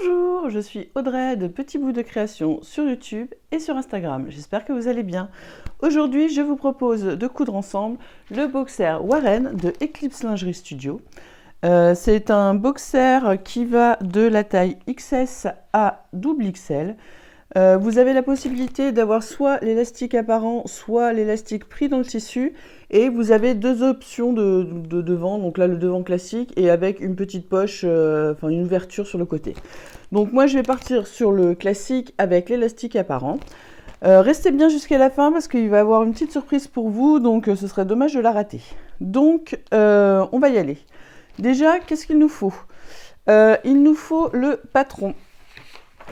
Bonjour, je suis Audrey de Petit Bout de Création sur YouTube et sur Instagram. J'espère que vous allez bien. Aujourd'hui, je vous propose de coudre ensemble le boxer Warren de Eclipse Lingerie Studio. C'est un boxer qui va de la taille XS à double XL. Vous avez la possibilité d'avoir soit l'élastique apparent, soit l'élastique pris dans le tissu. Et vous avez deux options de devant, donc là le devant classique et avec une petite poche, enfin une ouverture sur le côté. Donc moi je vais partir sur le classique avec l'élastique apparent. Restez bien jusqu'à la fin parce qu'il va y avoir une petite surprise pour vous, donc ce serait dommage de la rater. Donc on va y aller. Déjà, qu'est-ce qu'il nous faut? Il nous faut le patron.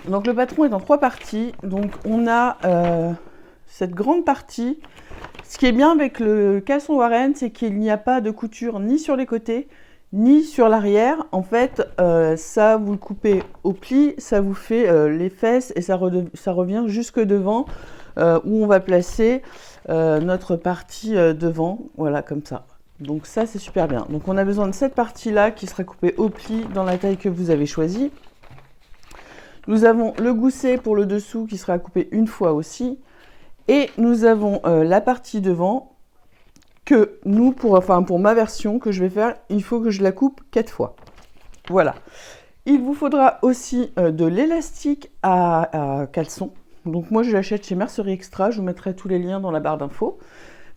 Donc le patron est en 3 parties. Donc on a cette grande partie. Ce qui est bien avec le caleçon Warren, c'est qu'il n'y a pas de couture ni sur les côtés, ni sur l'arrière. En fait, ça, vous le coupez au pli, ça vous fait les fesses et ça revient jusque devant, où on va placer notre partie devant, voilà, comme ça. Donc ça, c'est super bien. Donc on a besoin de cette partie-là qui sera coupée au pli dans la taille que vous avez choisie. Nous avons le gousset pour le dessous qui sera coupé une fois aussi. Et nous avons la partie devant que nous, pour ma version que je vais faire, il faut que je la coupe 4 fois. Voilà. Il vous faudra aussi de l'élastique à caleçon. Donc moi je l'achète chez Mercerie Extra, je vous mettrai tous les liens dans la barre d'infos.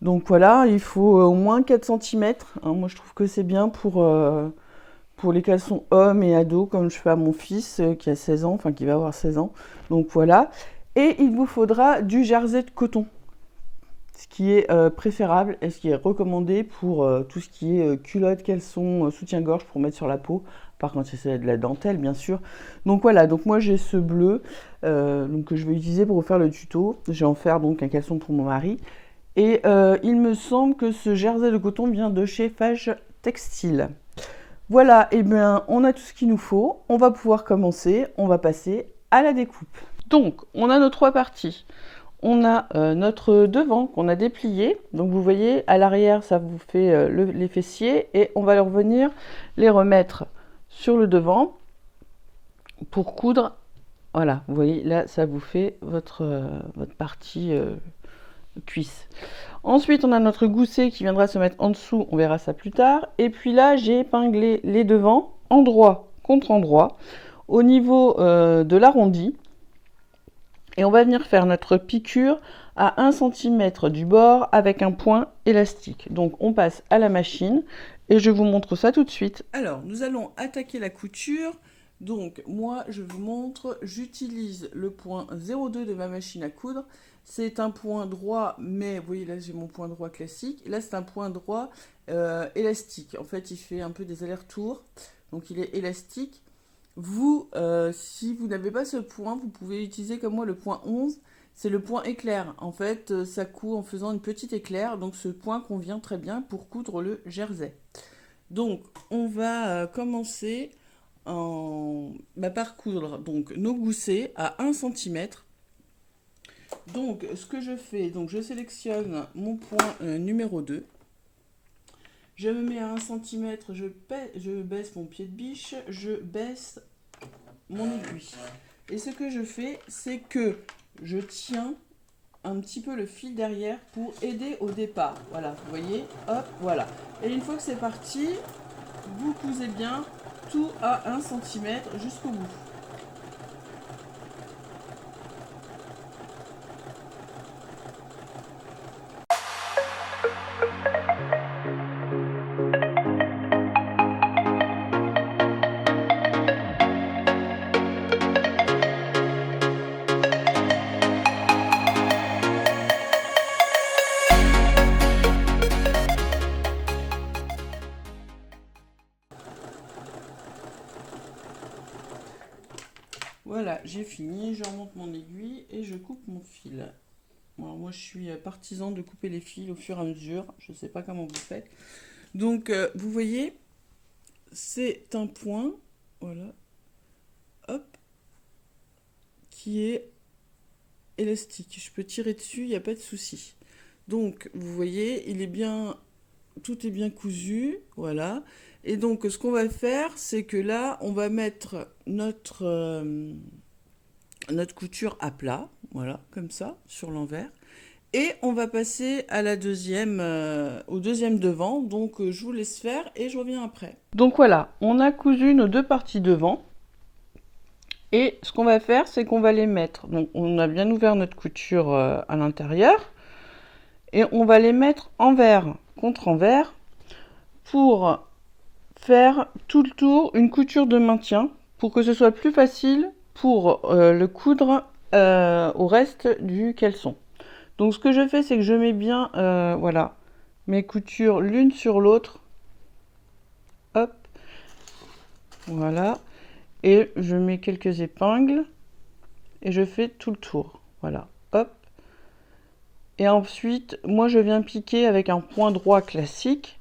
Donc voilà, il faut au moins 4 cm. Moi je trouve que c'est bien pour les caleçons hommes et ados, comme je fais à mon fils qui a 16 ans, enfin qui va avoir 16 ans. Donc voilà. Et il vous faudra du jersey de coton, ce qui est préférable et ce qui est recommandé pour tout ce qui est culotte, caleçon, soutien-gorge pour mettre sur la peau. Par contre, c'est de la dentelle, bien sûr. Donc voilà, donc moi j'ai ce bleu que je vais utiliser pour vous faire le tuto. Je vais en faire donc un caleçon pour mon mari. Et il me semble que ce jersey de coton vient de chez Fage Textile. Voilà, et bien on a tout ce qu'il nous faut. On va pouvoir commencer, on va passer à la découpe. Donc, on a nos 3 parties. On a notre devant qu'on a déplié. Donc, vous voyez, à l'arrière, ça vous fait les fessiers. Et on va revenir les remettre sur le devant pour coudre. Voilà, vous voyez, là, ça vous fait votre partie cuisse. Ensuite, on a notre gousset qui viendra se mettre en dessous. On verra ça plus tard. Et puis là, j'ai épinglé les devants, endroit contre endroit, au niveau de l'arrondi. Et on va venir faire notre piqûre à 1 cm du bord avec un point élastique. Donc on passe à la machine et je vous montre ça tout de suite. Alors nous allons attaquer la couture. Donc moi je vous montre, j'utilise le point 0,2 de ma machine à coudre. C'est un point droit, mais vous voyez là j'ai mon point droit classique. Là c'est un point droit élastique. En fait il fait un peu des allers-retours. Donc il est élastique. Vous, si vous n'avez pas ce point, vous pouvez utiliser comme moi le point 11. C'est le point éclair. En fait, ça coud en faisant une petite éclair. Donc ce point convient très bien pour coudre le jersey. Donc on va commencer par coudre donc, nos goussets à 1 cm. Donc ce que je fais, donc je sélectionne mon point numéro 2. Je me mets à 1 cm, je baisse mon pied de biche, je baisse mon aiguille. Et ce que je fais, c'est que je tiens un petit peu le fil derrière pour aider au départ. Voilà, vous voyez, hop, voilà. Et une fois que c'est parti, vous cousez bien tout à 1 cm jusqu'au bout. Voilà, j'ai fini, je remonte mon aiguille et je coupe mon fil. Alors, moi, je suis partisan de couper les fils au fur et à mesure. Je ne sais pas comment vous faites. Donc, vous voyez, c'est un point, voilà, hop, qui est élastique. Je peux tirer dessus, il n'y a pas de souci. Donc, vous voyez, tout est bien cousu, voilà. Et donc, ce qu'on va faire, c'est que là, on va mettre notre couture à plat, voilà, comme ça, sur l'envers. Et on va passer à au deuxième devant. Donc, je vous laisse faire et je reviens après. Donc voilà, on a cousu nos deux parties devant. Et ce qu'on va faire, c'est qu'on va les mettre. Donc, on a bien ouvert notre couture à l'intérieur. Et on va les mettre envers contre envers pour faire tout le tour une couture de maintien pour que ce soit plus facile pour le coudre au reste du caleçon. Donc ce que je fais, c'est que je mets bien voilà, mes coutures l'une sur l'autre. Hop, voilà. Et je mets quelques épingles et je fais tout le tour. Voilà, hop. Et ensuite, moi je viens piquer avec un point droit classique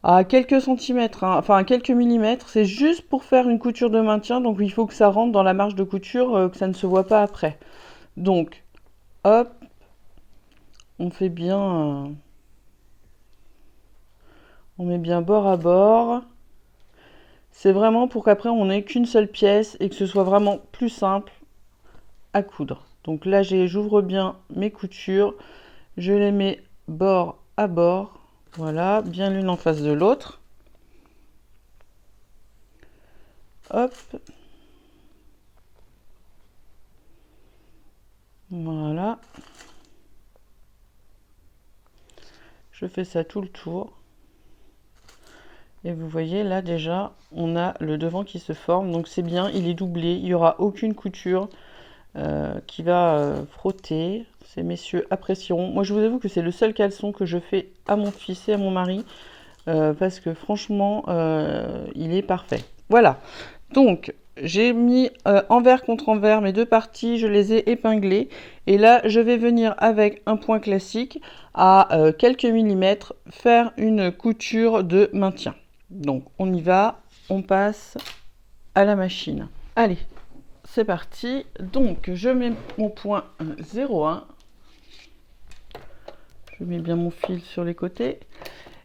à quelques centimètres, hein, enfin à quelques millimètres. C'est juste pour faire une couture de maintien, donc il faut que ça rentre dans la marge de couture, que ça ne se voit pas après. Donc, hop, on fait bien, on met bien bord à bord. C'est vraiment pour qu'après on n'ait qu'une seule pièce et que ce soit vraiment plus simple à coudre. Donc là, j'ouvre bien mes coutures, je les mets bord à bord, voilà, bien l'une en face de l'autre. Hop. Voilà. Je fais ça tout le tour. Et vous voyez là déjà, on a le devant qui se forme. Donc c'est bien, il est doublé. Il n'y aura aucune couture qui va frotter. Ces messieurs apprécieront. Moi je vous avoue que c'est le seul caleçon que je fais à mon fils et à mon mari. Parce que franchement, il est parfait. Voilà. Donc, j'ai mis envers contre envers mes deux parties, je les ai épinglées. Et là, je vais venir avec un point classique à quelques millimètres faire une couture de maintien. Donc, on y va, on passe à la machine. Allez, c'est parti. Donc, je mets mon point 0,1. Je mets bien mon fil sur les côtés.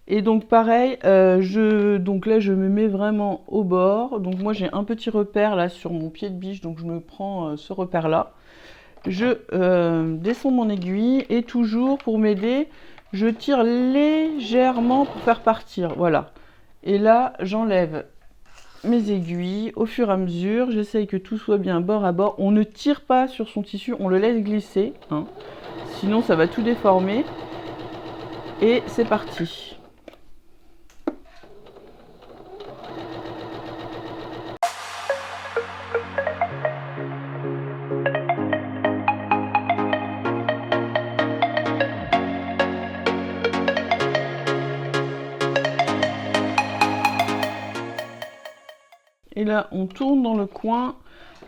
Et donc pareil, donc là je me mets vraiment au bord. Donc moi j'ai un petit repère là sur mon pied de biche, donc je me prends ce repère là. Je descends mon aiguille et toujours pour m'aider, je tire légèrement pour faire partir. Voilà. Et là j'enlève mes aiguilles au fur et à mesure. J'essaye que tout soit bien bord à bord. On ne tire pas sur son tissu, on le laisse glisser, hein. Sinon ça va tout déformer. Et c'est parti. Et là, on tourne dans le coin,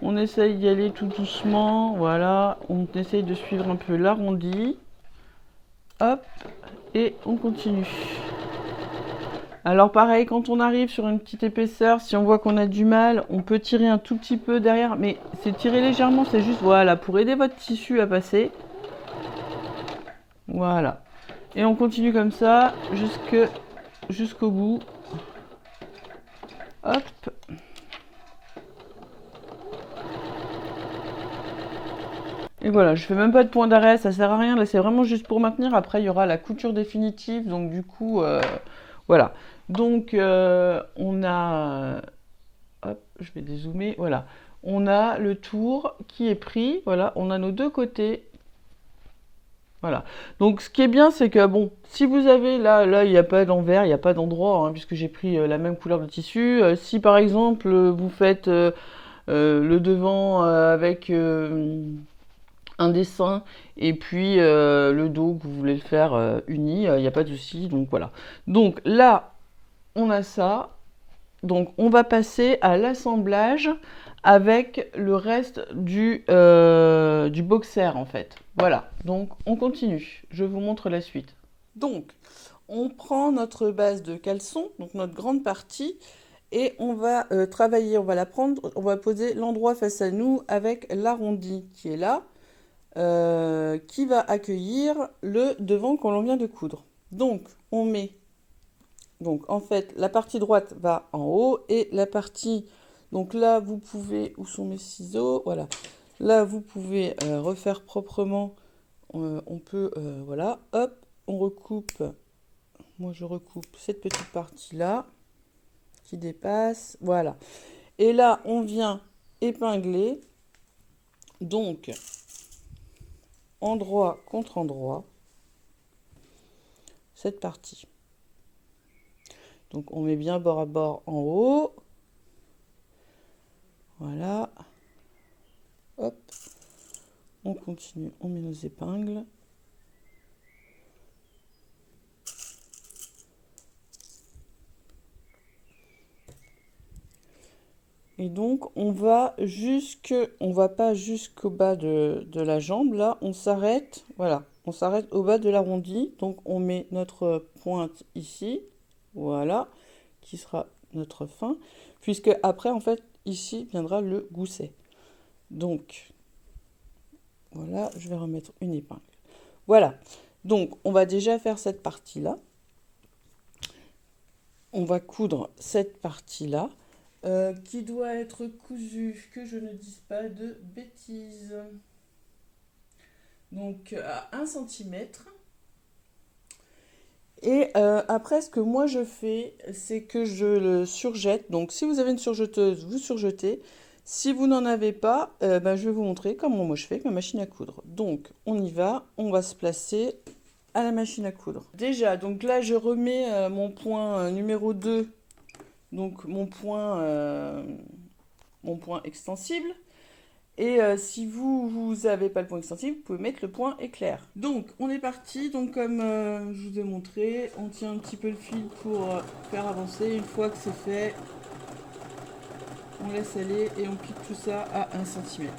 on essaye d'y aller tout doucement, voilà, on essaye de suivre un peu l'arrondi. Hop, et on continue. Alors pareil, quand on arrive sur une petite épaisseur, si on voit qu'on a du mal, on peut tirer un tout petit peu derrière, mais c'est tirer légèrement, c'est juste, voilà, pour aider votre tissu à passer. Voilà. Et on continue comme ça, jusqu'au bout. Hop. Et voilà, je fais même pas de point d'arrêt, ça sert à rien, là c'est vraiment juste pour maintenir. Après il y aura la couture définitive, donc du coup, voilà. Donc on a, hop, je vais dézoomer, voilà. On a le tour qui est pris, voilà, on a nos deux côtés. Voilà. Donc ce qui est bien, c'est que bon, si vous avez là il n'y a pas d'envers, il n'y a pas d'endroit, hein, puisque j'ai pris la même couleur de tissu. Si par exemple vous faites le devant avec un dessin et puis le dos que vous voulez le faire uni, il n'y a pas de souci, donc voilà. Donc là on a ça, donc on va passer à l'assemblage avec le reste du boxer en fait. Voilà, donc on continue, je vous montre la suite. Donc on prend notre base de caleçon, donc notre grande partie, et on va travailler, on va la prendre, on va poser l'endroit face à nous avec l'arrondi qui est là. Qui va accueillir le devant qu'on vient de coudre. Donc, on met Donc en fait, la partie droite va en haut et la partie... Donc là, vous pouvez... Où sont mes ciseaux? Voilà. Là, vous pouvez refaire proprement. On peut... voilà. Hop, on recoupe. Moi, je recoupe cette petite partie-là qui dépasse. Voilà. Et là, on vient épingler. Donc, endroit contre endroit. Cette partie. Donc, on met bien bord à bord en haut. Voilà. Hop. On continue, on met nos épingles. Et donc, on va pas jusqu'au bas de la jambe. Là, on s'arrête. Voilà, on s'arrête au bas de l'arrondi. Donc, on met notre pointe ici. Voilà, qui sera notre fin. Puisque après, en fait, ici viendra le gousset. Donc, voilà, je vais remettre une épingle. Voilà, donc on va déjà faire cette partie-là. On va coudre cette partie-là. Qui doit être cousu, que je ne dise pas de bêtises. Donc à 1 cm. Et après, ce que moi je fais, c'est que je le surjette. Donc si vous avez une surjeteuse, vous surjetez. Si vous n'en avez pas, je vais vous montrer comment moi je fais avec ma machine à coudre. Donc on y va, on va se placer à la machine à coudre. Déjà, donc là je remets mon point numéro 2. Donc mon point extensible. Et si vous n'avez pas le point extensible, vous pouvez mettre le point éclair. Donc on est parti. Donc comme je vous ai montré, on tient un petit peu le fil pour faire avancer. Une fois que c'est fait, on laisse aller et on pique tout ça à 1 cm.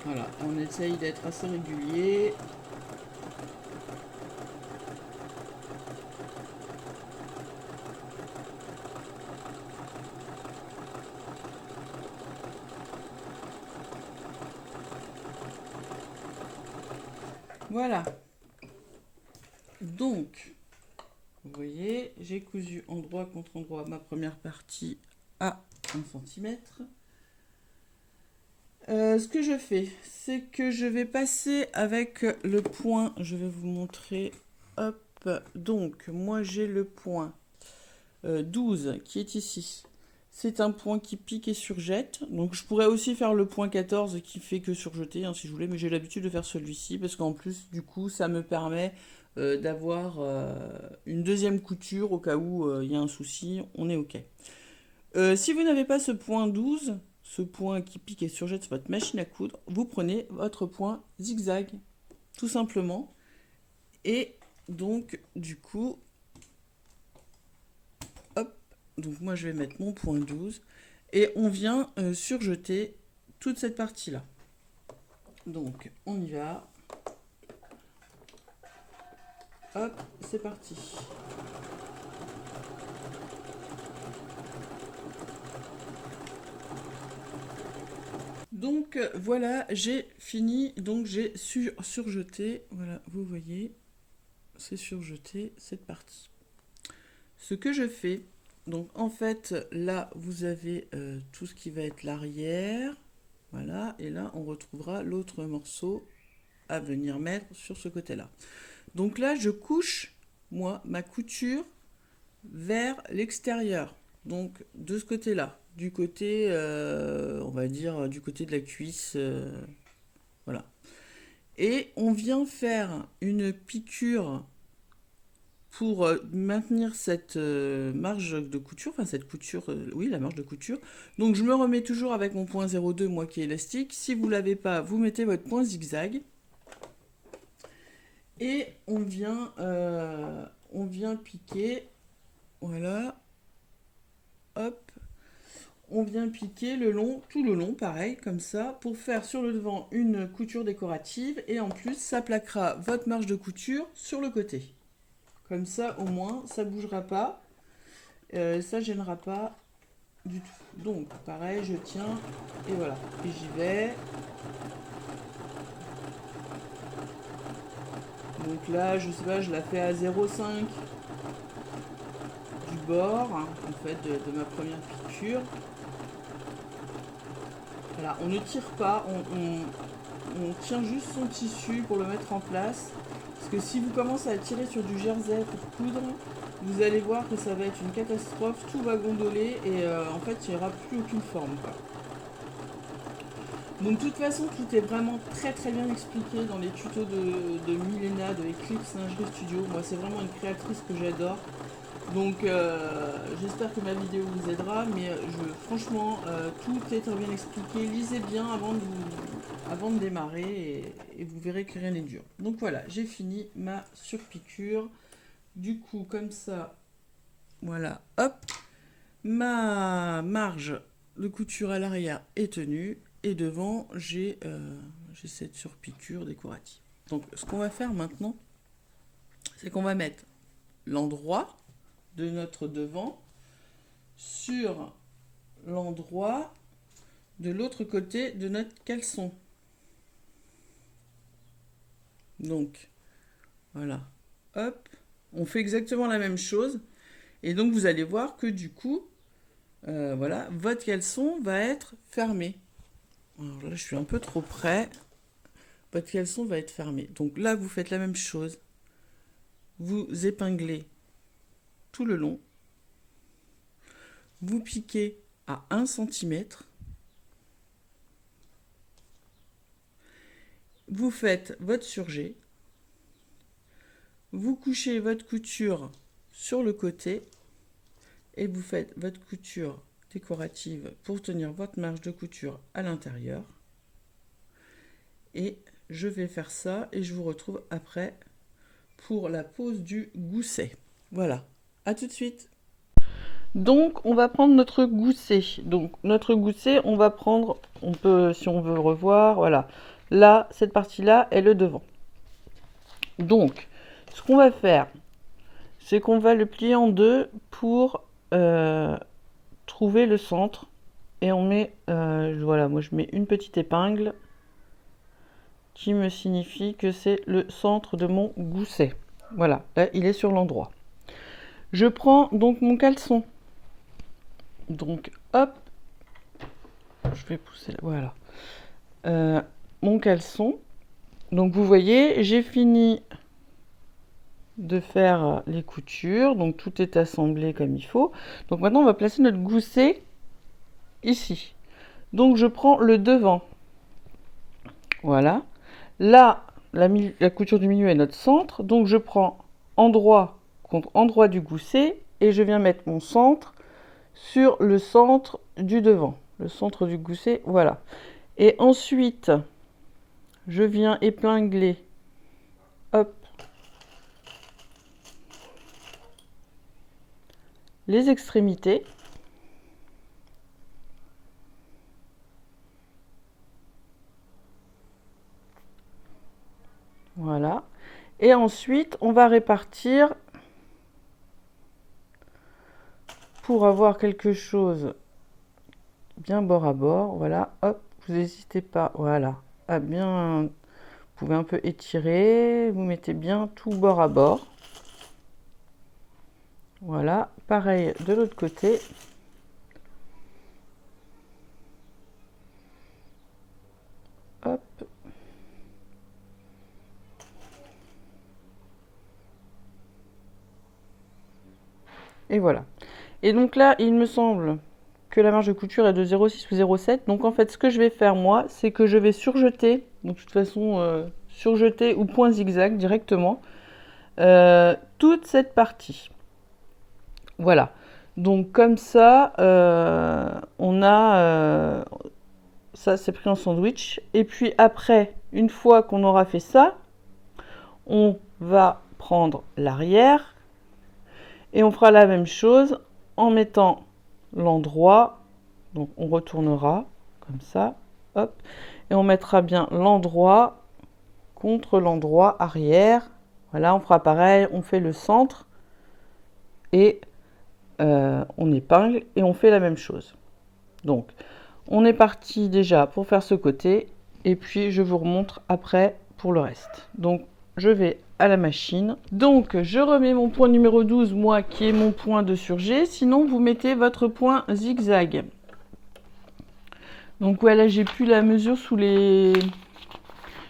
Voilà, on essaye d'être assez régulier. Voilà. Donc, vous voyez, j'ai cousu endroit contre endroit ma première partie à 1 cm. Ce que je fais, c'est que je vais passer avec le point, je vais vous montrer, hop, donc moi j'ai le point 12 qui est ici. C'est un point qui pique et surjette. Donc je pourrais aussi faire le point 14 qui fait que surjeter, si je voulais, mais j'ai l'habitude de faire celui-ci parce qu'en plus, du coup, ça me permet d'avoir une deuxième couture au cas où il y a un souci, on est OK. Si vous n'avez pas ce point 12, ce point qui pique et surjette sur votre machine à coudre, vous prenez votre point zigzag, tout simplement. Et donc, du coup, donc moi je vais mettre mon point 12 et on vient surjeter toute cette partie là. Donc on y va. Hop, c'est parti. Donc voilà, j'ai fini. Donc j'ai surjeté. Voilà, vous voyez, c'est surjeté cette partie. Ce que je fais, donc en fait, là, vous avez tout ce qui va être l'arrière. Voilà, et là, on retrouvera l'autre morceau à venir mettre sur ce côté-là. Donc là, je couche, moi, ma couture vers l'extérieur. Donc, de ce côté-là. Du côté, on va dire, du côté de la cuisse. Voilà. Et on vient faire une piqûre pour maintenir cette marge de couture, enfin cette couture, oui, la marge de couture. Donc je me remets toujours avec mon point 0,2, moi qui est élastique. Si vous ne l'avez pas, vous mettez votre point zigzag. Et on vient piquer, voilà, hop, on vient piquer le long, tout le long, pareil, comme ça, pour faire sur le devant une couture décorative. Et en plus, ça plaquera votre marge de couture sur le côté. Comme ça, au moins, ça ne bougera pas. Ça gênera pas du tout. Donc, pareil, je tiens et voilà. Et j'y vais. Donc là, je sais pas, je la fais à 0,5. bord, hein, en fait, de ma première piqûre. Voilà, on ne tire pas, on tient juste son tissu pour le mettre en place. Parce que si vous commencez à tirer sur du jersey pour coudre, vous allez voir que ça va être une catastrophe, tout va gondoler et en fait il n'y aura plus aucune forme, quoi. Donc de toute façon tout est vraiment très bien expliqué dans les tutos de Milena de Eclipse Lingerie Studio. Moi c'est vraiment une créatrice que j'adore. Donc j'espère que ma vidéo vous aidera, mais franchement tout est très bien expliqué. Lisez bien avant de démarrer et vous verrez que rien n'est dur. Donc voilà, j'ai fini ma surpiqûre. Du coup comme ça, voilà, hop, ma marge de couture à l'arrière est tenue et devant j'ai cette surpiqûre décorative. Donc ce qu'on va faire maintenant, c'est qu'on va mettre l'endroit de notre devant sur l'endroit de l'autre côté de notre caleçon. Donc voilà, hop, on fait exactement la même chose et donc vous allez voir que du coup voilà, votre caleçon va être fermé. Alors là je suis un peu trop près, votre caleçon va être fermé. Donc là vous faites la même chose, vous épinglez tout le long, vous piquez à 1 cm, vous faites votre surjet, vous couchez votre couture sur le côté et vous faites votre couture décorative pour tenir votre marge de couture à l'intérieur. Et je vais faire ça et je vous retrouve après pour la pose du gousset. Voilà, à tout de suite. Donc on va prendre notre gousset. Donc notre gousset, on va prendre, on peut, si on veut revoir, voilà. Là, cette partie-là est le devant. Donc, ce qu'on va faire, c'est qu'on va le plier en deux pour trouver le centre. Et on met, voilà, moi je mets une petite épingle qui me signifie que c'est le centre de mon gousset. Voilà, là il est sur l'endroit. Je prends donc mon caleçon. Donc hop, je vais pousser là, voilà. Mon caleçon. Donc vous voyez, j'ai fini de faire les coutures, donc tout est assemblé comme il faut. Donc maintenant on va placer notre gousset ici. Donc je prends le devant. Voilà. Là, la couture du milieu est notre centre, donc je prends endroit contre endroit du gousset et je viens mettre mon centre sur le centre du devant, le centre du gousset, voilà. Et ensuite, je viens épingler, hop, les extrémités. Voilà. Et ensuite, on va répartir pour avoir quelque chose bien bord à bord. Voilà, hop, vous n'hésitez pas, voilà, à bien, vous pouvez un peu étirer, vous mettez bien tout bord à bord. Voilà, pareil de l'autre côté. Hop. Et voilà. Et donc là, il me semble que la marge de couture est de 0,6 ou 0,7. Donc en fait, ce que je vais faire moi, c'est que je vais surjeter, donc de toute façon, surjeter ou point zigzag directement, toute cette partie. Voilà. Donc comme ça, on a... ça, c'est pris en sandwich. Et puis après, une fois qu'on aura fait ça, on va prendre l'arrière et on fera la même chose en mettant l'endroit. Donc on retournera comme ça, hop, et on mettra bien l'endroit contre l'endroit arrière. Voilà, on fera pareil, on fait le centre et on épingle et on fait la même chose. Donc on est parti déjà pour faire ce côté et puis je vous remontre après pour le reste. Donc je vais à la machine. Donc, je remets mon point numéro 12, moi, qui est mon point de surjet. Sinon, vous mettez votre point zigzag. Donc, ouais, là, j'ai plus la mesure sous les...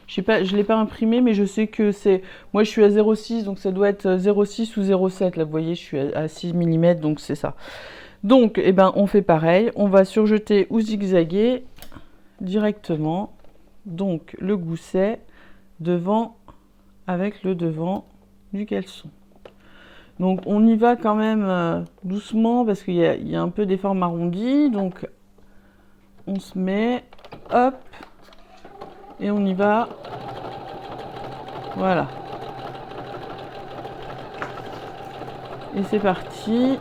Je sais pas, je l'ai pas imprimé, mais je sais que c'est... Moi, je suis à 0,6, donc ça doit être 0,6 ou 0,7. Là, vous voyez, je suis à 6 mm, donc c'est ça. Donc, eh ben, on fait pareil. On va surjeter ou zigzaguer directement. Donc, le gousset devant avec le devant du caleçon. Donc, on y va quand même doucement parce qu'il y a un peu des formes arrondies. Donc, on se met, hop, et on y va. Voilà. Et c'est parti.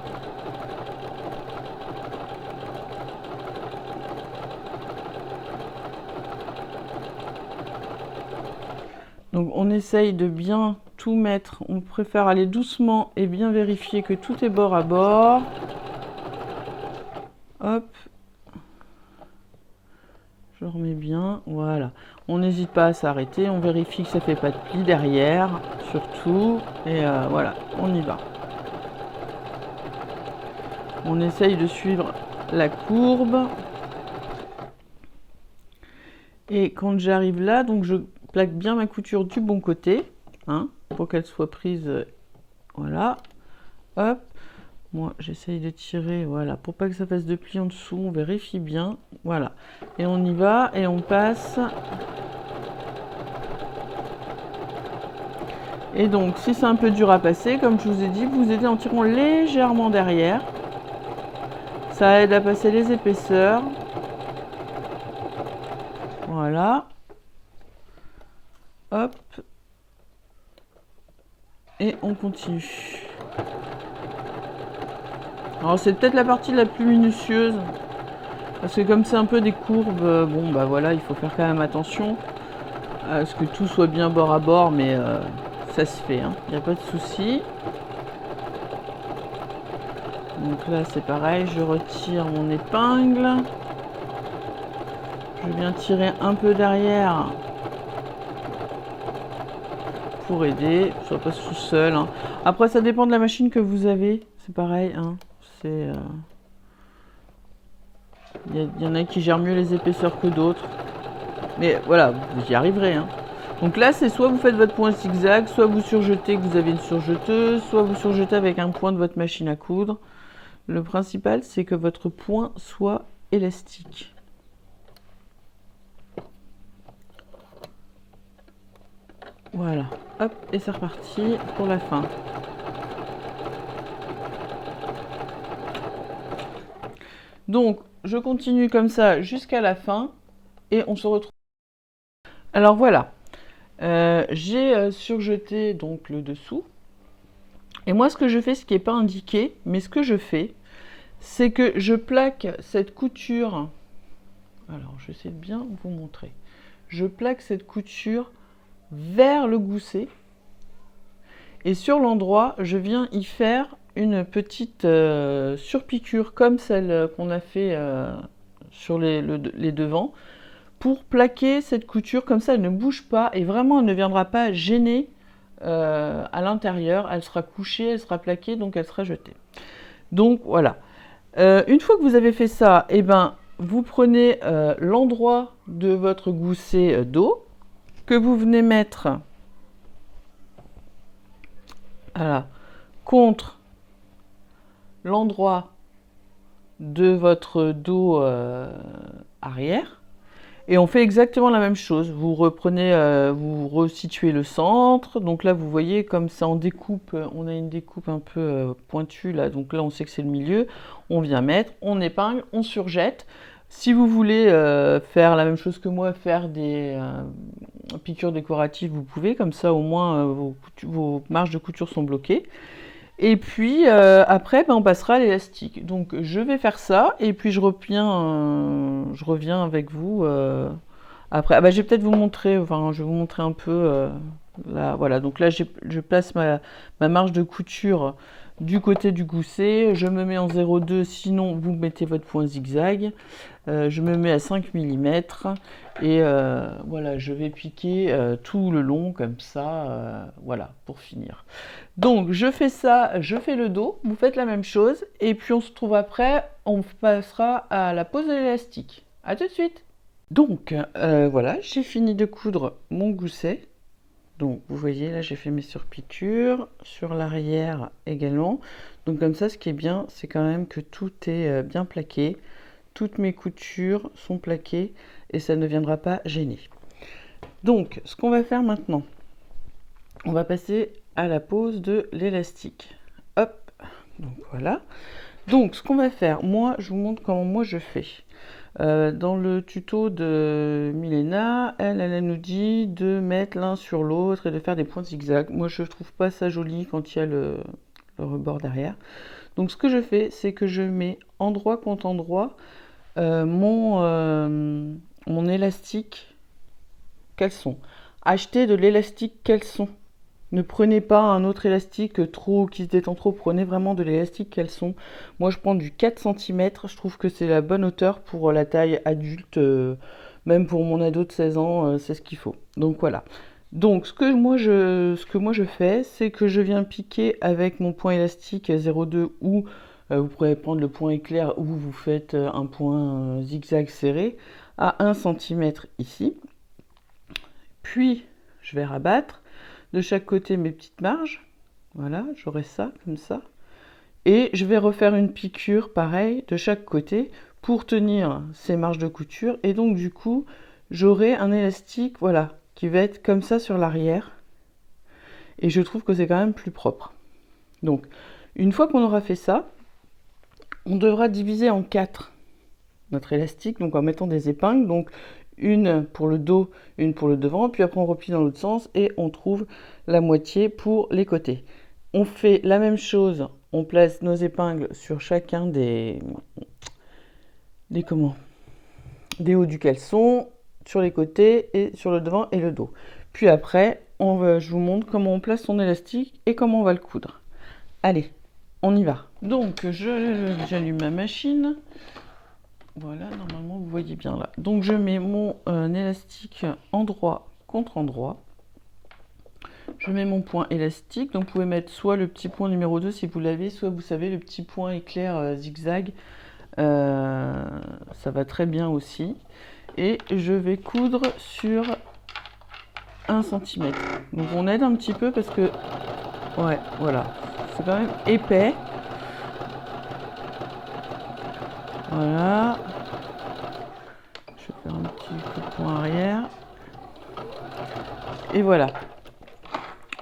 Donc on essaye de bien tout mettre. On préfère aller doucement et bien vérifier que tout est bord à bord. Hop. Je remets bien. Voilà. On n'hésite pas à s'arrêter. On vérifie que ça ne fait pas de plis derrière. Surtout. Et voilà. On y va. On essaye de suivre la courbe. Et quand j'arrive là, donc je plaque bien ma couture du bon côté, hein, pour qu'elle soit prise, voilà, hop, moi j'essaye de tirer, voilà, pour pas que ça fasse de plis en dessous, on vérifie bien, voilà, et on y va, et on passe, et donc si c'est un peu dur à passer, comme je vous ai dit, vous aidez en tirant légèrement derrière, ça aide à passer les épaisseurs, voilà. Hop. Et on continue. Alors c'est peut-être la partie la plus minutieuse. Parce que comme c'est un peu des courbes, bon bah voilà, il faut faire quand même attention. À ce que tout soit bien bord à bord, mais ça se fait, hein. Il n'y a pas de souci. Donc là c'est pareil, je retire mon épingle. Je viens tirer un peu derrière. Pour aider, ça passe tout seul, hein. Après ça dépend de la machine que vous avez, c'est pareil, hein. C'est il y en a qui gèrent mieux les épaisseurs que d'autres, mais voilà, vous y arriverez, hein. Donc là c'est soit vous faites votre point zigzag, soit vous surjetez que vous avez une surjeteuse, soit vous surjetez avec un point de votre machine à coudre. Le principal c'est que votre point soit élastique. Voilà, hop, et c'est reparti pour la fin. Donc, je continue comme ça jusqu'à la fin et on se retrouve. Alors voilà, j'ai surjeté donc le dessous. Et moi, ce que je fais, ce qui n'est pas indiqué, mais ce que je fais, c'est que je plaque cette couture. Alors, j'essaie de bien vous montrer. Je plaque cette couture vers le gousset et sur l'endroit je viens y faire une petite surpiqûre comme celle qu'on a fait sur les devants pour plaquer cette couture, comme ça elle ne bouge pas et vraiment elle ne viendra pas gêner à l'intérieur, elle sera couchée, elle sera plaquée, donc elle sera jetée. Donc voilà, une fois que vous avez fait ça, et ben vous prenez l'endroit de votre gousset dos que vous venez mettre voilà, contre l'endroit de votre dos arrière et on fait exactement la même chose. Vous reprenez, vous resituez le centre, donc là vous voyez comme ça en découpe, on a une découpe un peu pointue là, donc là on sait que c'est le milieu, on vient mettre, on épingle, on surjette. Si vous voulez faire la même chose que moi, faire des piqûres décoratives, vous pouvez, comme ça au moins vos marges de couture sont bloquées. Et puis après, on passera à l'élastique. Donc je vais faire ça, et puis je reviens avec vous après. Ah bah, je vais peut-être vous montrer, enfin je vais vous montrer un peu là, voilà. Donc là je place ma marge de couture du côté du gousset. Je me mets en 0,2, sinon vous mettez votre point zigzag. Je me mets à 5 mm et voilà, je vais piquer tout le long comme ça, voilà, pour finir. Donc je fais ça, je fais le dos, vous faites la même chose et puis on se retrouve après, on passera à la pose de l'élastique. À tout de suite. Donc voilà, j'ai fini de coudre mon gousset. Donc vous voyez là j'ai fait mes surpiqûres, sur l'arrière également. Donc comme ça ce qui est bien c'est quand même que tout est bien plaqué. Toutes mes coutures sont plaquées et ça ne viendra pas gêner. Donc ce qu'on va faire maintenant, on va passer à la pose de l'élastique. Hop, donc voilà. Donc ce qu'on va faire, moi je vous montre comment moi je fais. Dans le tuto de Milena, elle nous dit de mettre l'un sur l'autre et de faire des points zigzag. Moi, je trouve pas ça joli quand il y a le rebord derrière. Donc, ce que je fais, c'est que je mets endroit contre endroit mon élastique caleçon. Achetez de l'élastique caleçon. Ne prenez pas un autre élastique qui se détend trop, prenez vraiment de l'élastique caleçon. Moi je prends du 4 cm, je trouve que c'est la bonne hauteur pour la taille adulte, même pour mon ado de 16 ans, c'est ce qu'il faut. Donc voilà. Donc ce que moi je fais, c'est que je viens piquer avec mon point élastique 0,2 ou vous pourrez prendre le point éclair ou vous faites un point zigzag serré à 1 cm ici. Puis je vais rabattre de chaque côté mes petites marges, voilà, j'aurai ça comme ça, et je vais refaire une piqûre pareil de chaque côté pour tenir ces marges de couture, et donc du coup j'aurai un élastique, voilà, qui va être comme ça sur l'arrière, et je trouve que c'est quand même plus propre. Donc une fois qu'on aura fait ça, on devra diviser en 4 notre élastique, donc en mettant des épingles, donc une pour le dos, une pour le devant, puis après on replie dans l'autre sens et on trouve la moitié pour les côtés. On fait la même chose, on place nos épingles sur chacun des hauts du caleçon, sur les côtés et sur le devant et le dos. Puis après, je vous montre comment on place son élastique et comment on va le coudre. Allez, on y va. Donc j'allume ma machine. Voilà, normalement vous voyez bien là. Donc je mets mon élastique endroit contre endroit. Je mets mon point élastique. Donc vous pouvez mettre soit le petit point numéro 2 si vous l'avez, soit vous savez le petit point éclair zigzag. Ça va très bien aussi. Et je vais coudre sur 1 cm. Donc on aide un petit peu parce que, ouais, voilà, c'est quand même épais. Voilà. Je vais faire un petit coup de poing arrière. Et voilà.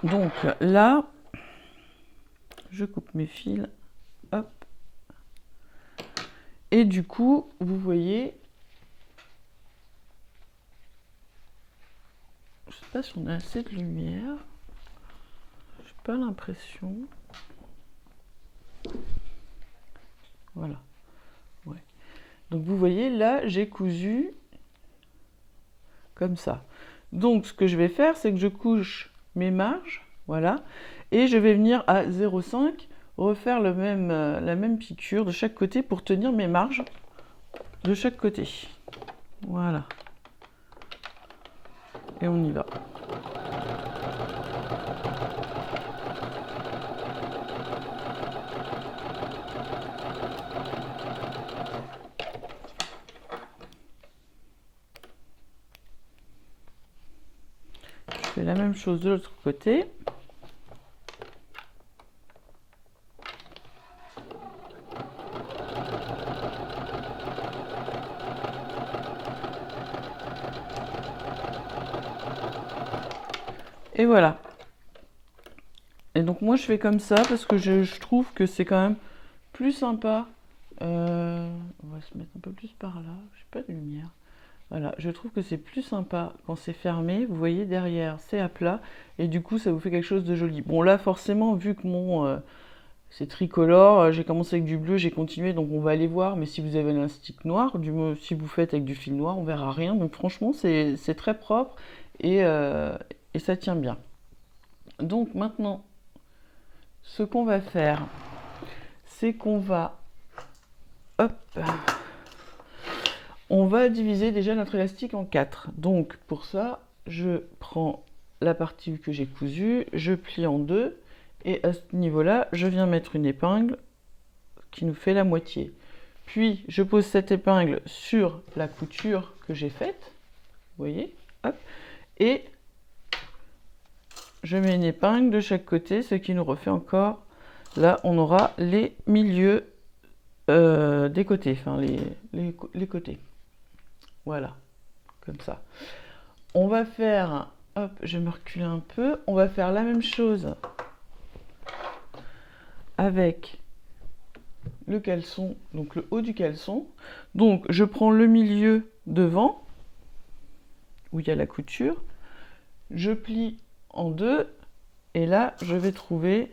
Donc là, je coupe mes fils. Hop. Et du coup, vous voyez, je sais pas si on a assez de lumière. J'ai pas l'impression. Voilà. Ouais. Donc vous voyez, là, j'ai cousu comme ça. Donc ce que je vais faire, c'est que je couche mes marges, voilà, et je vais venir à 0,5 refaire la même piqûre de chaque côté pour tenir mes marges de chaque côté. Voilà. Et on y va. Je fais la même chose de l'autre côté. Et voilà. Et donc moi je fais comme ça parce que je trouve que c'est quand même plus sympa. On va se mettre un peu plus par là. J'ai pas de lumière. Voilà, je trouve que c'est plus sympa quand c'est fermé. Vous voyez derrière, c'est à plat. Et du coup, ça vous fait quelque chose de joli. Bon là, forcément, vu que c'est tricolore, j'ai commencé avec du bleu, j'ai continué, donc on va aller voir. Mais si vous avez un stick noir, si vous faites avec du fil noir, on verra rien. Donc franchement, c'est très propre et ça tient bien. Donc maintenant, ce qu'on va faire, c'est qu'on va, hop, on va diviser déjà notre élastique en 4. Donc pour ça, je prends la partie que j'ai cousue, je plie en 2 et à ce niveau-là, je viens mettre une épingle qui nous fait la moitié. Puis je pose cette épingle sur la couture que j'ai faite, vous voyez, hop, et je mets une épingle de chaque côté, ce qui nous refait encore, là on aura les milieux des côtés, enfin les côtés. Voilà, comme ça. On va faire, hop, je vais me reculer un peu, on va faire la même chose avec le caleçon, donc le haut du caleçon. Donc je prends le milieu devant, où il y a la couture, je plie en 2, et là je vais trouver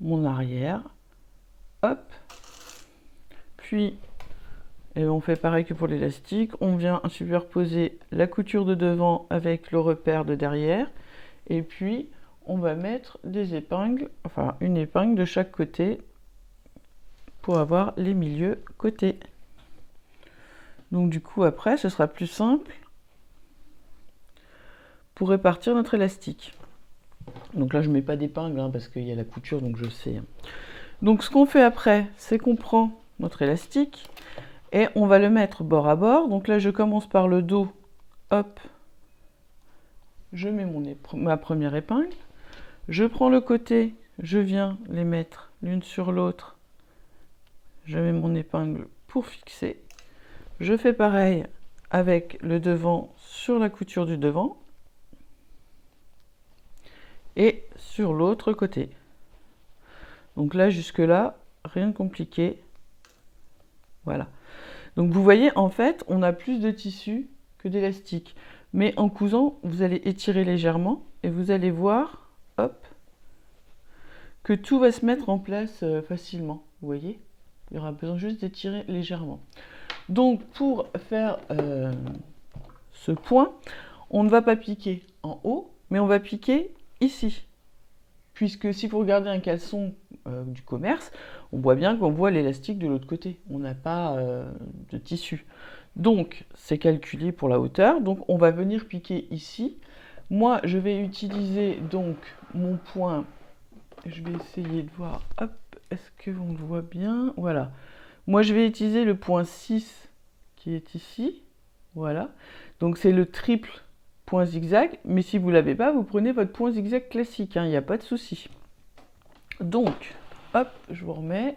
mon arrière, hop, puis et on fait pareil que pour l'élastique, on vient superposer la couture de devant avec le repère de derrière, et puis on va mettre des épingles, enfin une épingle de chaque côté pour avoir les milieux côtés. Donc du coup après ce sera plus simple pour répartir notre élastique. Donc là je mets pas d'épingle hein, parce qu'il y a la couture, donc je sais. Donc ce qu'on fait après, c'est qu'on prend notre élastique et on va le mettre bord à bord. Donc là je commence par le dos, hop, je mets ma première épingle, je prends le côté, je viens les mettre l'une sur l'autre, je mets mon épingle pour fixer, je fais pareil avec le devant sur la couture du devant et sur l'autre côté. Donc là jusque là rien de compliqué, voilà. Donc vous voyez en fait on a plus de tissu que d'élastique, mais en cousant vous allez étirer légèrement et vous allez voir, hop, que tout va se mettre en place facilement, vous voyez, il y aura besoin juste d'étirer légèrement. Donc pour faire ce point, on ne va pas piquer en haut, mais on va piquer ici. Puisque si vous regardez un caleçon du commerce, on voit bien qu'on voit l'élastique de l'autre côté. On n'a pas de tissu. Donc c'est calculé pour la hauteur. Donc on va venir piquer ici. Moi je vais utiliser donc mon point. Je vais essayer de voir. Hop, est-ce qu'on le voit bien? Voilà. Moi je vais utiliser le point 6 qui est ici. Voilà. Donc c'est le triple point zigzag, mais si vous ne l'avez pas, vous prenez votre point zigzag classique, il n'y a pas de souci. Donc, hop, je vous remets,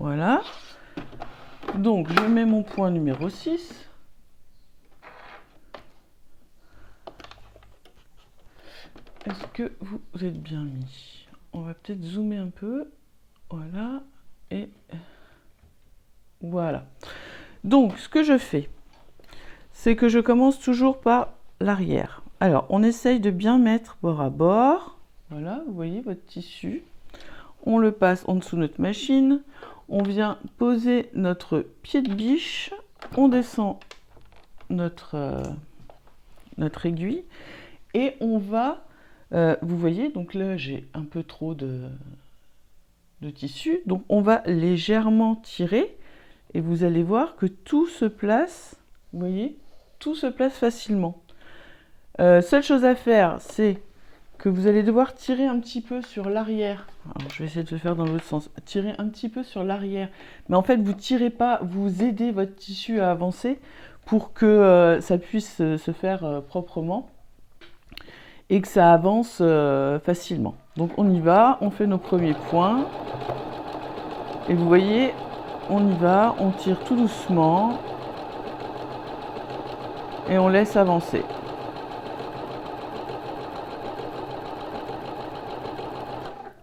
voilà. Donc, je mets mon point numéro 6. Est-ce que vous êtes bien mis? On va peut-être zoomer un peu, voilà, et voilà. Donc, ce que je fais, c'est que je commence toujours par l'arrière. Alors, on essaye de bien mettre bord à bord. Voilà, vous voyez votre tissu. On le passe en dessous de notre machine. On vient poser notre pied de biche. On descend notre aiguille. Et on va, vous voyez, donc là, j'ai un peu trop de tissu. Donc, on va légèrement tirer. Et vous allez voir que tout se place, vous voyez, tout se place facilement. Seule chose à faire, c'est que vous allez devoir tirer un petit peu sur l'arrière. Je vais essayer de le faire dans l'autre sens. Tirer un petit peu sur l'arrière. Mais en fait, vous tirez pas, vous aidez votre tissu à avancer pour que ça puisse se faire proprement et que ça avance facilement. Donc on y va, on fait nos premiers points. Et vous voyez, on y va, on tire tout doucement. Et on laisse avancer.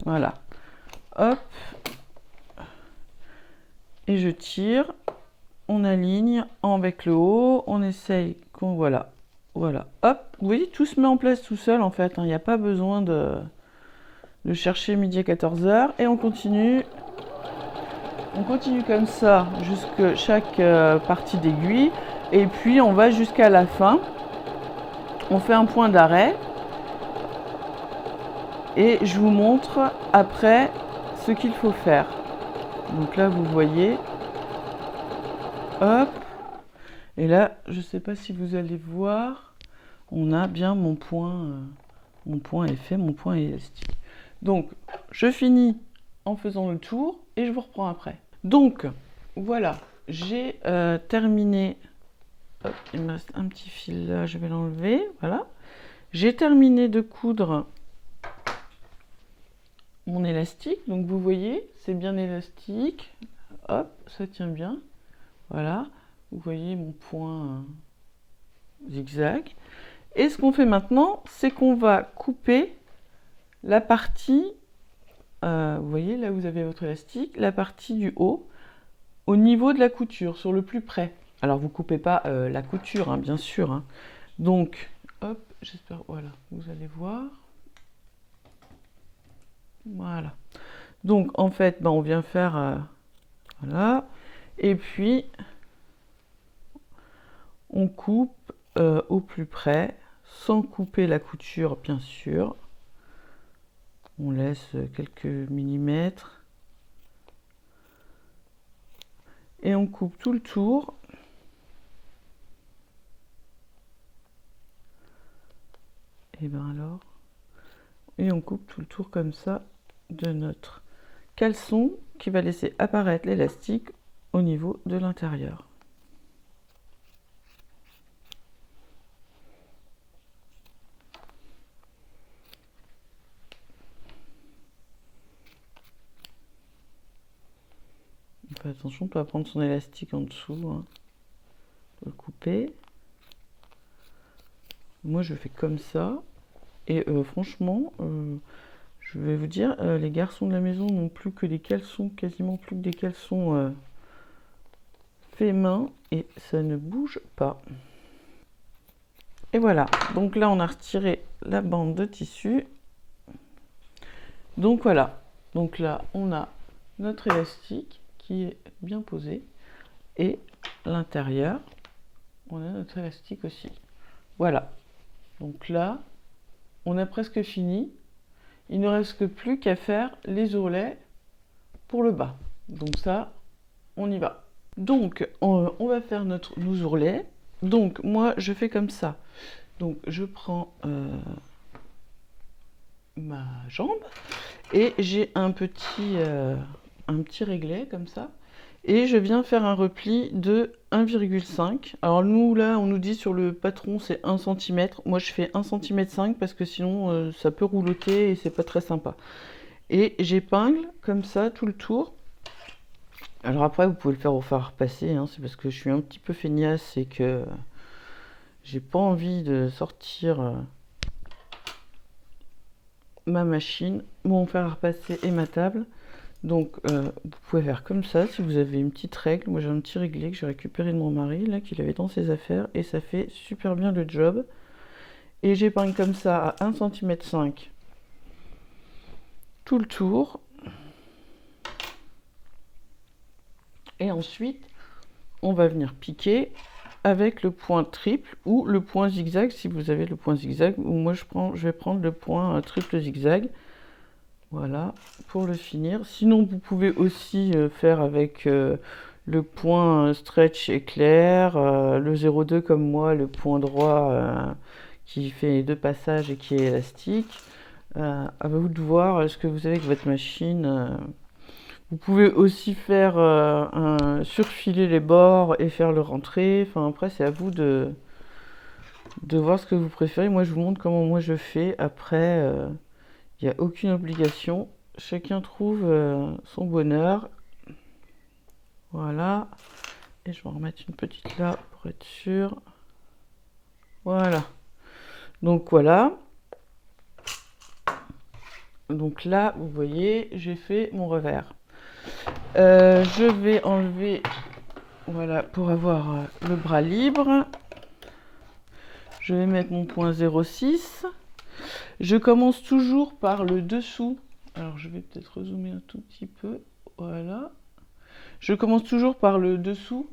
Voilà. Hop. Et je tire. On aligne avec le haut. On essaye qu'on... Voilà. Voilà. Hop. Vous voyez, tout se met en place tout seul en fait. Il n'y a pas besoin de chercher midi à 14h. Et on continue. On continue comme ça jusqu'à chaque partie d'aiguille. Et puis on va jusqu'à la fin. On fait un point d'arrêt. et je vous montre après ce qu'il faut faire. Donc là, vous voyez, hop, et là, je ne sais pas si vous allez voir, on a bien mon point est fait, mon point est élastique. Donc, je finis en faisant le tour et je vous reprends après. Donc, voilà, j'ai terminé. Hop, il me reste un petit fil là, je vais l'enlever. Voilà. J'ai terminé de coudre mon élastique. Donc, vous voyez, c'est bien élastique. Hop, ça tient bien. Voilà. Vous voyez mon point zigzag. Et ce qu'on fait maintenant, c'est qu'on va couper la partie, vous voyez, là vous avez votre élastique, la partie du haut, au niveau de la couture, sur le plus près. Alors vous coupez pas la couture, hein, bien sûr. Hein. Donc, hop, j'espère, voilà, vous allez voir. Voilà. Donc en fait, on vient faire, voilà, et puis on coupe au plus près, sans couper la couture, bien sûr. On laisse quelques millimètres. Et on coupe tout le tour. Et bien alors. Et on coupe tout le tour comme ça de notre caleçon qui va laisser apparaître l'élastique au niveau de l'intérieur. On fait attention, on peut prendre son élastique en dessous, hein. On peut le couper. Moi je fais comme ça. Et franchement, je vais vous dire, les garçons de la maison n'ont plus que des caleçons, quasiment plus que des caleçons faits main, et ça ne bouge pas. Et voilà, donc là on a retiré la bande de tissu. Donc voilà, donc là on a notre élastique qui est bien posé, et l'intérieur, on a notre élastique aussi. Voilà, donc là, on a presque fini. Il ne reste plus qu'à faire les ourlets pour le bas. Donc ça, on y va. Donc, on va faire nos ourlets. Donc, moi, je fais comme ça. Donc, je prends ma jambe et j'ai un petit réglet comme ça. Et je viens faire un repli de 1,5. Alors nous, là, on nous dit sur le patron, c'est 1 cm. Moi, je fais 1,5 cm parce que sinon, ça peut rouloter et c'est pas très sympa. Et j'épingle comme ça tout le tour. Alors après, vous pouvez le faire au fer à repasser, hein, c'est parce que je suis un petit peu feignasse et que j'ai pas envie de sortir ma machine, mon fer à repasser et ma table. Donc vous pouvez faire comme ça si vous avez une petite règle. Moi j'ai un petit réglé que j'ai récupéré de mon mari là, qu'il avait dans ses affaires, et ça fait super bien le job. Et j'épingle comme ça à 1,5 cm tout le tour. Et ensuite on va venir piquer avec le point triple ou le point zigzag si vous avez le point zigzag, ou moi je vais prendre le point triple zigzag. Voilà, pour le finir. Sinon, vous pouvez aussi faire avec le point stretch éclair, le 0,2 comme moi, le point droit qui fait les deux passages et qui est élastique. À vous de voir ce que vous avez avec votre machine. Vous pouvez aussi faire surfiler les bords et faire le rentré. Enfin, après, c'est à vous de voir ce que vous préférez. Moi, je vous montre comment moi je fais. Après... il n'y a aucune obligation, chacun trouve son bonheur. Voilà, et je vais en remettre une petite là pour être sûr. Voilà, donc voilà. Donc là, vous voyez, j'ai fait mon revers. Je vais enlever, voilà, pour avoir le bras libre. Je vais mettre mon point 0,6. Je commence toujours par le dessous. Alors, je vais peut-être rezoomer un tout petit peu. Voilà. Je commence toujours par le dessous.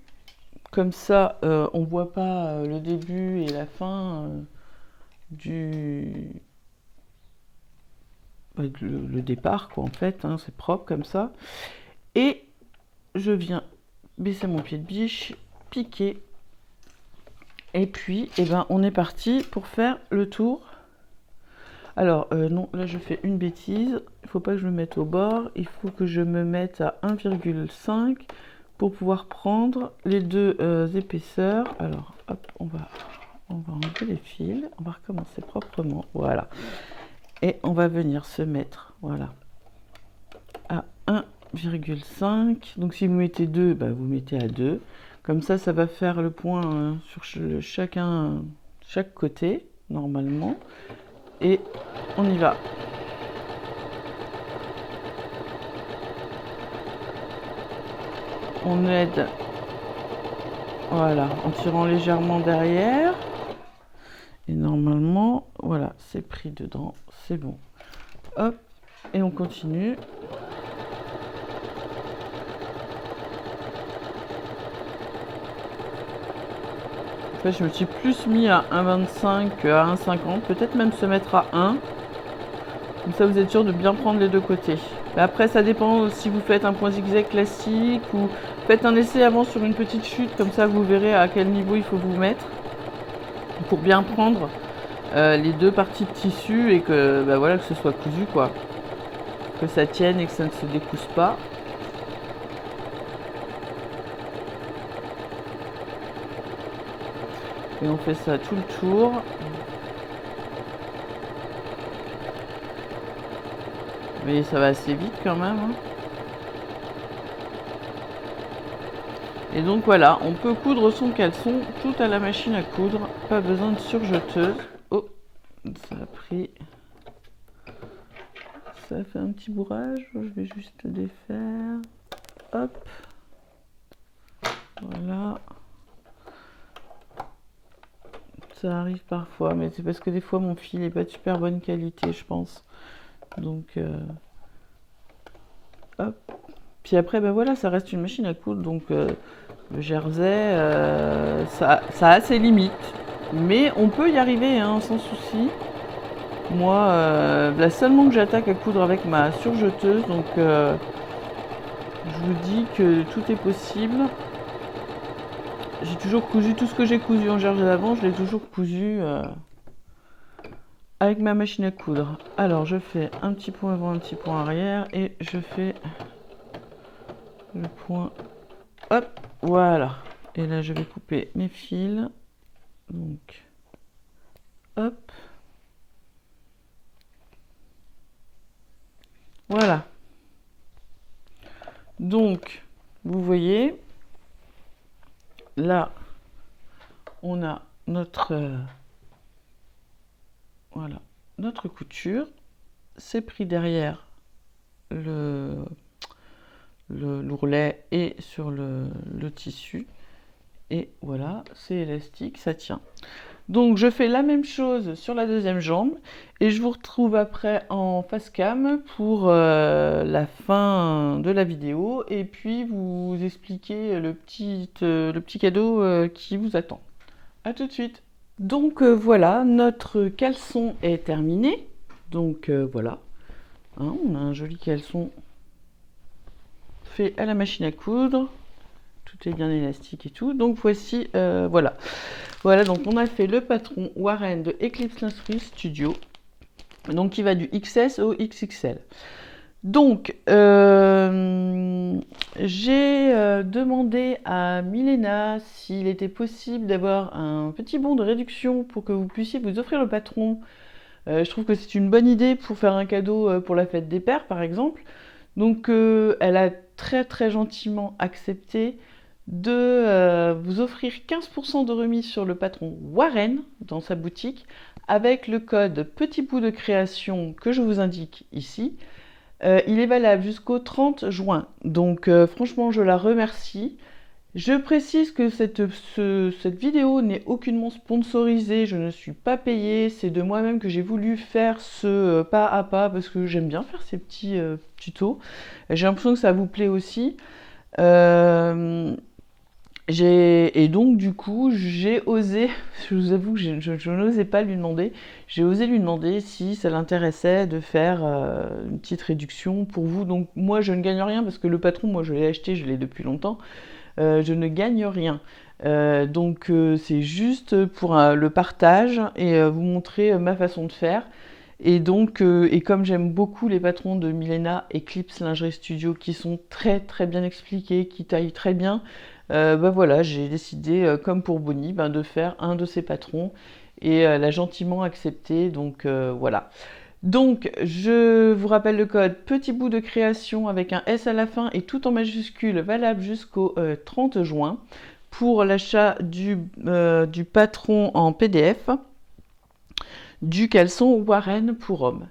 Comme ça, on ne voit pas le début et la fin le départ, quoi, en fait, hein, c'est propre comme ça. Et je viens baisser mon pied de biche, piquer, et puis, eh ben, on est parti pour faire le tour. Alors, non, là, je fais une bêtise. Il ne faut pas que je me mette au bord. Il faut que je me mette à 1,5 pour pouvoir prendre les deux épaisseurs. Alors, hop, on va enlever les fils. On va recommencer proprement. Voilà. Et on va venir se mettre, voilà, à 1,5. Donc, si vous mettez 2, bah, vous mettez à 2. Comme ça va faire le point sur chaque côté, normalement. Et on y va. On aide, voilà, en tirant légèrement derrière. Et normalement, voilà, c'est pris dedans, c'est bon. Hop, et on continue. En fait, je me suis plus mis à 1,25 qu'à 1,50. Peut-être même se mettre à 1. Comme ça, vous êtes sûr de bien prendre les deux côtés. Mais après, ça dépend si vous faites un point zigzag classique ou faites un essai avant sur une petite chute. Comme ça, vous verrez à quel niveau il faut vous mettre pour bien prendre les deux parties de tissu et que, bah voilà, que ce soit cousu, quoi. Que ça tienne et que ça ne se décousse pas. Et on fait ça tout le tour. Mais ça va assez vite quand même. Hein. Et donc voilà, on peut coudre son caleçon tout à la machine à coudre. Pas besoin de surjeteuse. Oh, ça a pris... Ça a fait un petit bourrage. Je vais juste le défaire. Hop. Voilà. Ça arrive parfois, mais c'est parce que des fois mon fil n'est pas de super bonne qualité, je pense. Donc, hop. Puis après, ben voilà, ça reste une machine à coudre, donc le jersey, ça a ses limites. Mais on peut y arriver, hein, sans souci. Moi, là seulement que j'attaque à coudre avec ma surjeteuse, donc je vous dis que tout est possible. J'ai toujours cousu tout ce que j'ai cousu en jersey d'avant, je l'ai toujours cousu avec ma machine à coudre. Alors je fais un petit point avant, un petit point arrière et je fais le point, hop, voilà. Et là je vais couper mes fils, donc hop, voilà. Donc vous voyez, là on a notre voilà, notre couture. C'est pris derrière l'ourlet et sur le tissu. Et voilà, c'est élastique, ça tient. Donc je fais la même chose sur la deuxième jambe et je vous retrouve après en face cam pour la fin de la vidéo et puis vous expliquer le petit cadeau qui vous attend. À tout de suite. Donc voilà, notre caleçon est terminé. Donc voilà, hein, on a un joli caleçon fait à la machine à coudre. Tout est bien élastique et tout. Donc voici, voilà. Voilà, donc on a fait le patron Warren de Eclipse Lingerie Studio. Donc qui va du XS au XXL. Donc j'ai demandé à Milena s'il était possible d'avoir un petit bon de réduction pour que vous puissiez vous offrir le patron. Je trouve que c'est une bonne idée pour faire un cadeau pour la fête des pères par exemple. Donc elle a très gentiment accepté de vous offrir 15% de remise sur le patron Warren dans sa boutique avec le code petit bout de création que je vous indique ici. Il est valable jusqu'au 30 juin, donc franchement je la remercie. Je précise que cette vidéo n'est aucunement sponsorisée, je ne suis pas payée, c'est de moi-même que j'ai voulu faire ce pas à pas parce que j'aime bien faire ces petits tutos. J'ai l'impression que ça vous plaît aussi. Et donc du coup j'ai osé, je vous avoue que je n'osais pas lui demander, j'ai osé lui demander si ça l'intéressait de faire une petite réduction pour vous. Donc moi je ne gagne rien parce que le patron, moi je l'ai acheté, je l'ai depuis longtemps, je ne gagne rien. C'est juste pour le partage et vous montrer ma façon de faire. Et comme j'aime beaucoup les patrons de Milena Eclipse Lingerie Studio qui sont très très bien expliqués, qui taillent très bien, bah voilà, j'ai décidé, comme pour Bonnie, ben, de faire un de ces patrons et elle a gentiment accepté, donc voilà. Donc, je vous rappelle le code petit bout de création avec un S à la fin et tout en majuscule, valable jusqu'au 30 juin pour l'achat du patron en PDF du caleçon Warren pour homme.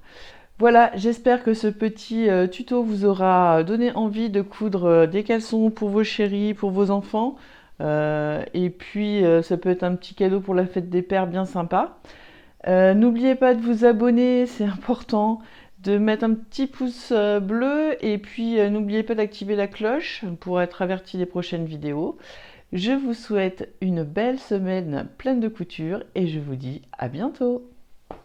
Voilà, j'espère que ce petit tuto vous aura donné envie de coudre des caleçons pour vos chéris, pour vos enfants. Ça peut être un petit cadeau pour la fête des pères bien sympa. N'oubliez pas de vous abonner, c'est important, de mettre un petit pouce bleu et puis n'oubliez pas d'activer la cloche pour être averti des prochaines vidéos. Je vous souhaite une belle semaine pleine de couture et je vous dis à bientôt.